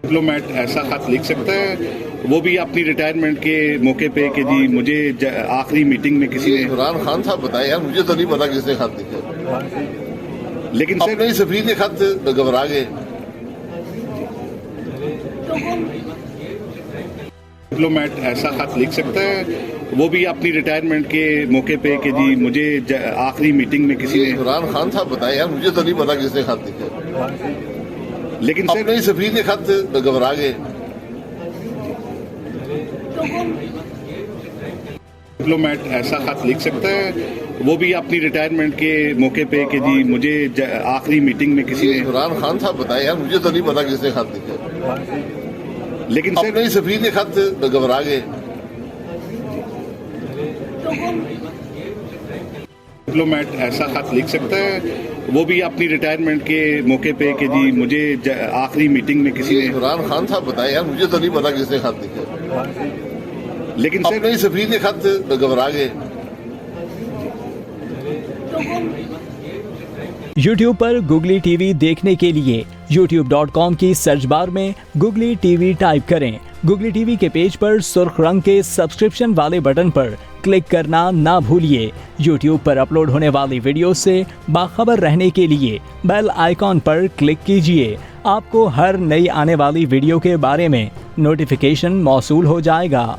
Diplomat ऐसा खत लिख सकता है, वो भी अपनी रिटायरमेंट के मौके पे कि जी मुझे आखिरी मीटिंग में किसी ने। इमरान खान साहब बताए यार, मुझे तो नहीं पता किसने खत लिखा। लेकिन अपने ही सफीर के खत घबरा गए। डिप्लोमेट ऐसा खत लिख सकता है, वो भी अपनी रिटायरमेंट के मौके पे कि जी मुझे आखिरी मीटिंग में किसी ने। इमरान खान साहब बताए यार, मुझे तो नहीं पता किसने खत लिखा। लेकिन अपने ही सफीर के खत घबरा गए। डिप्लोमेट ऐसा खत लिख सकता है, वो भी अपनी रिटायरमेंट के मौके पे कि जी मुझे आखिरी मीटिंग में किसी ने। इमरान खान साहब बताए यार, मुझे तो नहीं पता किसने खत लिखा। लेकिन अपने ही सफीर के खत घबरा गए। डिप्लोमेट ऐसा खत लिख सकता है, वो भी अपनी रिटायरमेंट के मौके पे कि जी मुझे आखिरी मीटिंग में किसी ने। इमरान खान साहब बताए यार, मुझे तो नहीं पता किसने खत लिखा। लेकिन अपने ही सफीर के खत घबरा गए। YouTube पर गुगली टीवी देखने के लिए youtube.com की सर्च बार में गुगली टीवी टाइप करें। गुगली टीवी के पेज पर सुर्ख रंग के सब्सक्रिप्शन वाले बटन पर क्लिक करना ना भूलिए। YouTube पर अपलोड होने वाली वीडियो से बाखबर रहने के लिए बेल आइकॉन पर क्लिक कीजिए। आपको हर नई आने वाली वीडियो के बारे में नोटिफिकेशन मौसूल हो जाएगा।